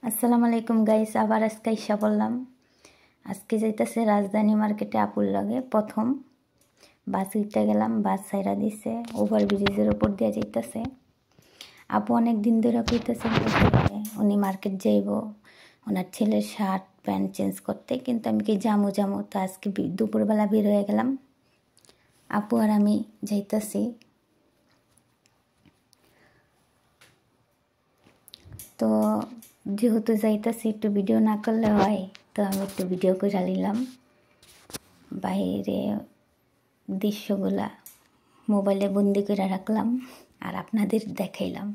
আসসালামু আলাইকুম গাইস, আবার আজকে ইসা বললাম। আজকে যাইতেছে রাজধানী মার্কেটে আপুর লগে। প্রথম বাস উঠতে গেলাম, বাস ছাইরা দিছে, ওভারব্রিজের উপর দিয়ে যাইতেছে। আপু অনেক দিন ধরে কইতেছে উনি মার্কেট যাইব, ওনার ছেলের শার্ট প্যান্ট চেঞ্জ করতে, কিন্তু আমি কি জামু তো আজকে দুপুরবেলা বের হয়ে গেলাম। আপু আর আমি যাইতেছি। তো যেহেতু যাইতেছি একটু ভিডিও না করলে হয়, তো আমি একটু ভিডিও করে নিলাম। বাইরে দৃশ্যগুলা মোবাইলে বন্দি করে রাখলাম আর আপনাদের দেখাইলাম।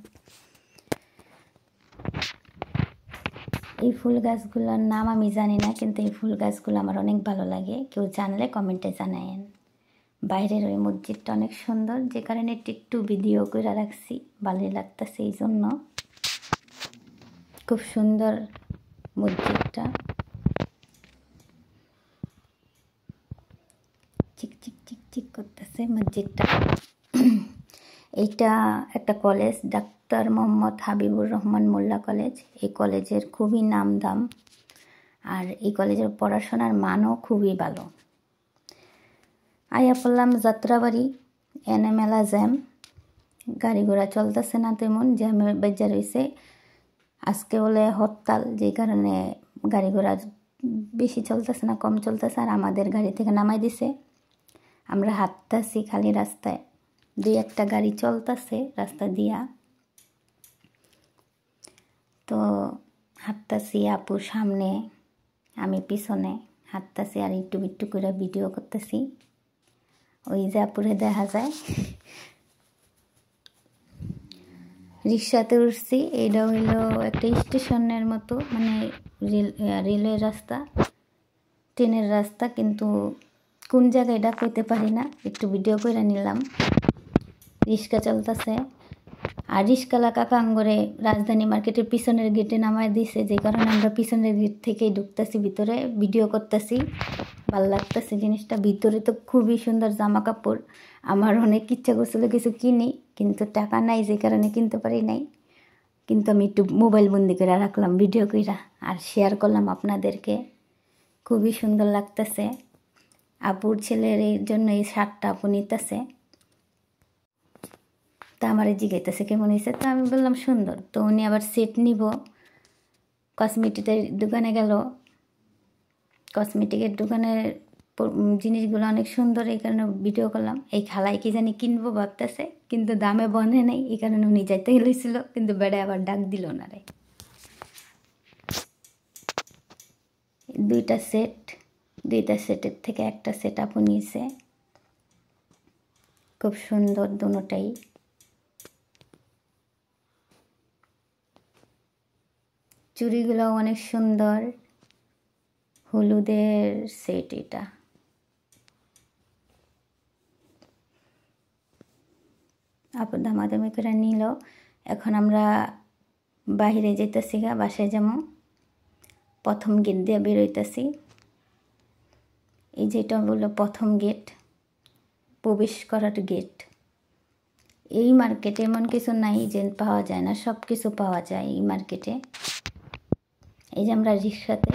এই ফুল গাছগুলোর নাম আমি জানি না, কিন্তু এই ফুল গাছগুলো আমার অনেক ভালো লাগে। কেউ জানলে কমেন্টে জানায়েন। বাইরের ওই মসজিদটা অনেক সুন্দর, যে কারণে একটু ভিডিও করে রাখছি, ভালোই লাগতেছে এই জন্য। খুব সুন্দর মসজিদটা, চিক চিক চিক চিক করতেছে মসজিদটা। এইটা একটা কলেজ, ডাক্তার মোহাম্মদ হাবিবুর রহমান মোল্লা কলেজ। এই কলেজের খুবই নাম দাম, আর এই কলেজের পড়াশোনার মানও খুবই ভালো। আয়া পড়লাম যাত্রাবাড়ি, এনে মেলা জ্যাম, গাড়ি ঘোড়া চলতেছে না, তেমন জ্যামে বেজা রয়েছে। আজকে বলে হরতাল, যে কারণে গাড়ি ঘোড়া বেশি চলতেছে না, কম চলতেছে। আর আমাদের গাড়ি থেকে নামাই দিছে, আমরা হাঁটতেছি খালি রাস্তায়, দুই একটা গাড়ি চলতেছে রাস্তা দিয়া। তো হাঁটতেছি, আপু সামনে আমি পিছনে হাঁটতেছি আর একটু করে ভিডিও করতেছি। ওই যে আপুরে দেখা যায়। রিক্সাতে উঠছি, এইটা হইল একটা স্টেশনের মতো, মানে রেলের রাস্তা, ট্রেনের রাস্তা, কিন্তু কোন জায়গায় এটা কইতে পারি না। একটু ভিডিও করে নিলাম। রিক্সা চলতেছে, আর রিক্সাওয়ালা কাকা আঙ্গরে রাজধানী মার্কেটের পিছনের গেটে নামায় দিছে, যে কারণে আমরা পিছনের গেট থেকেই ঢুকতেছি, ভিতরে ভিডিও করতেছি। ভালো লাগতেছে জিনিসটা। ভিতরে তো খুবই সুন্দর জামা কাপড়। আমার অনেক ইচ্ছা করছিল কিছু কিনি, কিন্তু টাকা নাই, যে কারণে কিনতে পারি নাই। কিন্তু আমি একটু মোবাইল বন্দি করে রাখলাম, ভিডিও কইরা আর শেয়ার করলাম আপনাদেরকে। খুবই সুন্দর লাগতেছে। আপুর ছেলের এই জন্য এই শার্টটা আপু নিতেছে। তা আমার জিজ্ঞাইতেছে কেমন হয়েছে, তো আমি বললাম সুন্দর। তো উনি আবার সেট নিব, কসমেটিকের দোকানে গেল। কসমেটিকের দোকানের জিনিসগুলো অনেক সুন্দর, এই কারণে ভিডিও করলাম। এই খালাই কি জানি কিনবো ভাবতেছে, কিন্তু দামে বনে নেই, এই কারণে উনি যাইতে গেছিল, কিন্তু বেড়ে আবার ডাক দিল না রে। দুইটা সেটের থেকে একটা সেট আপু নিয়েছে। খুব সুন্দর দুটোটাই। চুড়িগুলো অনেক সুন্দর, হলুদের সেট এটা। আপু দামাদামি করে নিল। এখন আমরা বাহিরে যেতেছি, বাসায় যাবো। প্রথম গেট দিয়ে বেরোইতেছি। এই যেটা বললো প্রথম গেট, প্রবেশ করার গেট। এই মার্কেটে এমন কিছু নাই যে পাওয়া যায় না, সব কিছু পাওয়া যায় এই মার্কেটে। এই যে আমরা রিক্সাতে,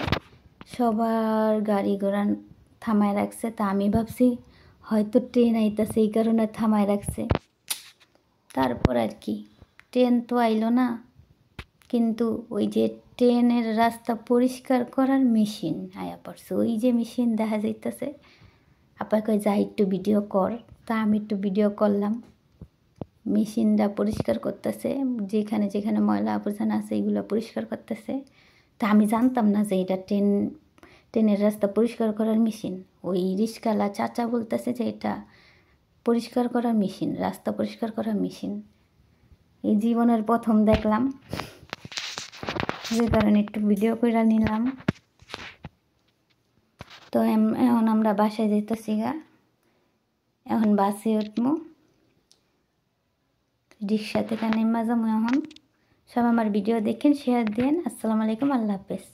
সবার গাড়ি ঘোড়া থামায় রাখছে। তা আমি ভাবছি হয়তো ট্রেন আইতেছে, এই কারণে থামায় রাখছে। তারপর আর কি, ট্রেন তো আইলো না, কিন্তু ওই যে ট্রেনের রাস্তা পরিষ্কার করার মেশিন আয়া পড়ছে। ওই যে মেশিন দেখা যাইতেছে। আপনাকে যা একটু ভিডিও কর, তা আমি একটু ভিডিও করলাম। মেশিনটা পরিষ্কার করতেছে, যেখানে যেখানে ময়লা আবর্জনা আছে এইগুলো পরিষ্কার করতেছে। তা আমি জানতাম না যে এটা ট্রেনের রাস্তা পরিষ্কার করার মেশিন। ওই রিক্সাওয়ালা চাচা বলতেছে যে এটা পরিষ্কার করার মেশিন, রাস্তা পরিষ্কার করার মেশিন। এই জীবনের প্রথম দেখলাম, যে কারণে একটু ভিডিও করে নিলাম। তো এখন আমরা বাসায় যেতেছি গা, এখন বাসে উঠবো, রিক্সা থেকে নেমে যাবো। এখন সব আমার ভিডিও দেখেন, শেয়ার দেন। আসসালামু আলাইকুম, আল্লাহ হাফেজ।